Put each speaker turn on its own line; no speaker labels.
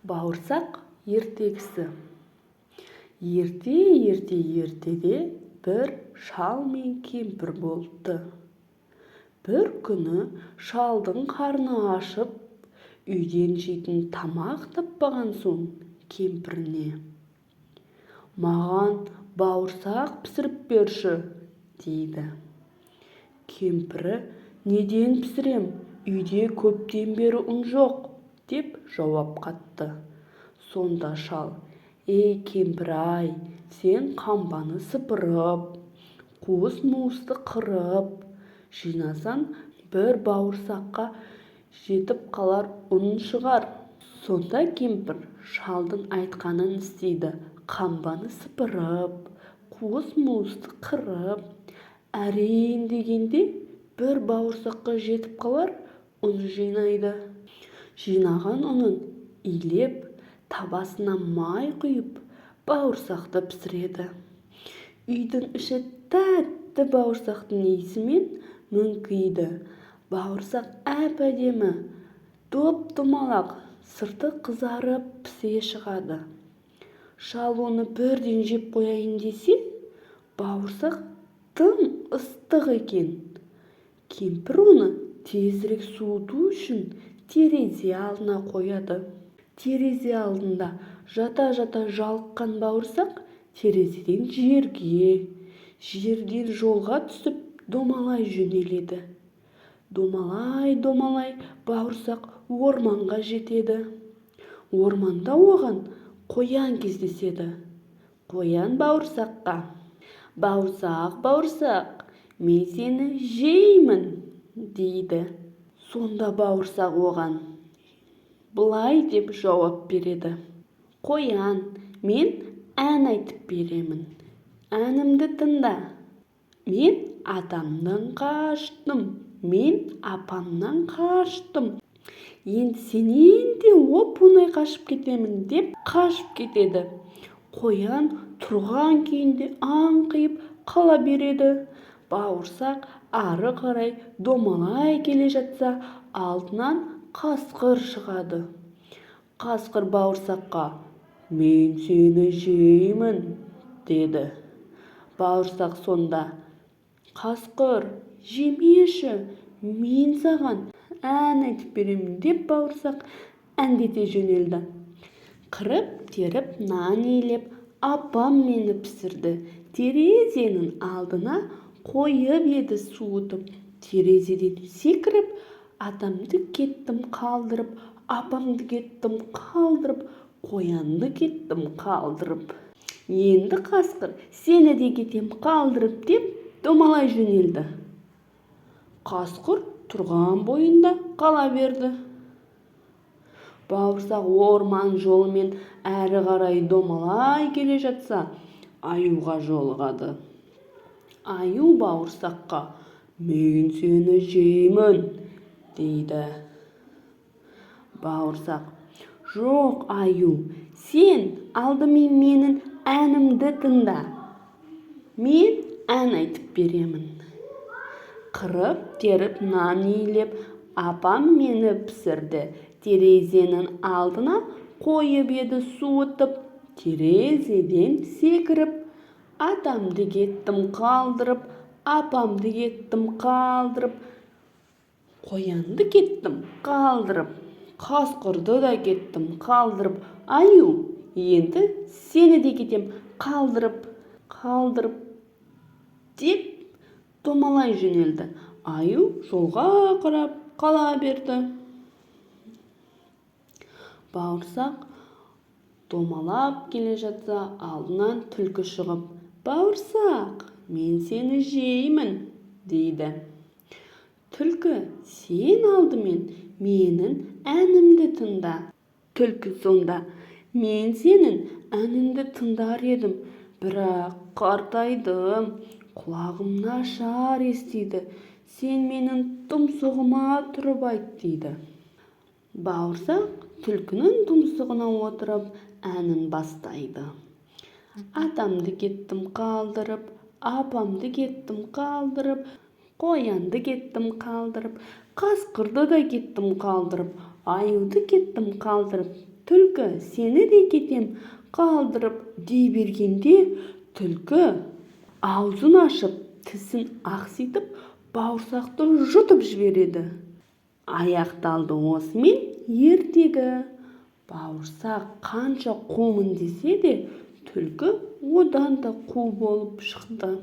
Бауырсақ ертегісі. Ертеде бір шал мен кемпір болыпты. Бір күні шалдың қарны ашып, үйден жейтін тамақ таппаған соң кемпіріне: «Маған бауырсақ пісіріп берші», дейді. Кемпірі: «Неден пісірем? Үйде көптен бері ұн жоқ», деп жауап қатты. Сонда шал: «Ей кемпір-ай, сен қамбаны сыпырып, қуыс-муысты қырып жинасаң, бір бауырсаққа жетіп қалар ұн шығар». Сонда кемпір шалдың айтқанын істейді. Қамбаны сыпырып, қуыс-муысты қырып, әрең дегенде бір бауырсаққа жетіп қалар ұн жинайды. Жинаған ұнын илеп, табасына май құйып, бауырсақты пісіреді. Үйдің іші тәтті бауырсақтың иісімен мүңкиді. Бауырсақ әп-әдемі, доп-домалақ, сырты қызарып пісе шығады. Шал оны бірден жеп қояйын десе, бауырсақ тым ыстық екен. Кемпір оны тезірек суыту үшін терезе алдына қояды. Терезе алдында жата-жата жалыққан бауырсақ терезеден жерге, жерден жолға түсіп домалай жөнеледі. Домалай бауырсақ орманға жетеді. Орманда оған қоян кездеседі. Қоян бауырсаққа: «Бауырсақ, мен сені жеймін», дейді. Сонда бауырсақ оған былай деп жауап береді: «Қоян, мен ән айтып беремін. Әнімді тыңда. Мен атамнан қаштым, мен апамнан қаштым. Енді сенен де оп-оңай қашып кетемін», деп қашып кетеді. Қоян тұрған күйінде аңқиып қала береді. Бауырсақ ары қарай домалай келе жатса, алдынан қасқыр шығады. Қасқыр бауырсаққа: «Мен сені жеймін», деді. Бауырсақ сонда: «Қасқыр, жемеші, мен саған ән айтып беремін», деп бауырсақ әндете жөнелді. Қырып-теріп нан илеп, апам мені пісірді. Терезенің алдына қойып еді суытып. Терезеден секіріп, атамды кеттім қалдырып, апамды кеттім қалдырып, қоянды кеттім қалдырып. Енді қасқыр сені де кетем қалдырып, деп домалай жөнелді. Қасқыр тұрған бойында қала берді. Бауырсақ орман жолымен әрі қарай домалай келе жатса, аюға жолығады. Аю бауырсаққа: «Мен сені жеймін», дейді. Бауырсақ: «Жоқ, аю, сен алдымен менің әнімді тыңда. Мен ән айтып беремін». Қырып-теріп нан илеп, апам мені пісірді. Терезенің алдына қойып еді суытып. Терезеден секіріп, атамды кеттім қалдырып, апамды кеттім қалдырып, қоянды кеттім қалдырып, қасқырды да кеттім қалдырып. Аю, енді сені де кетем қалдырып, деп домалай жөнелді. Аю жолға қарап қала берді. Бауырсақ домалап келе жатса, алдынан түлкі шығып: «Бауырсақ, мен сені жеймін», дейді. Түлкі: «Сен алдымен менің әнімді тыңда». Түлкі сонда: «Мен сенің әніңді тыңдар едім, бірақ қартайдым, құлағым нашар естиді. Сен менің тұмсығыма тұрып айт», дейді. Бауырсақ түлкінің тұмсығына отырып әнін бастайды. Атамды кеттім қалдырып, апамды кеттім қалдырып, қоянды кеттім қалдырып, қасқырды да кеттім қалдырып, аюды кеттім қалдырып, түлкі сені де кетем қалдырып дей бергенде түлкі аузын ашып тісін ақситып бауырсақты жұтып жібереді. Аяқталды осымен ертегі. Бауырсақ қанша қумын десе де түлкі одан да қу болып шықты.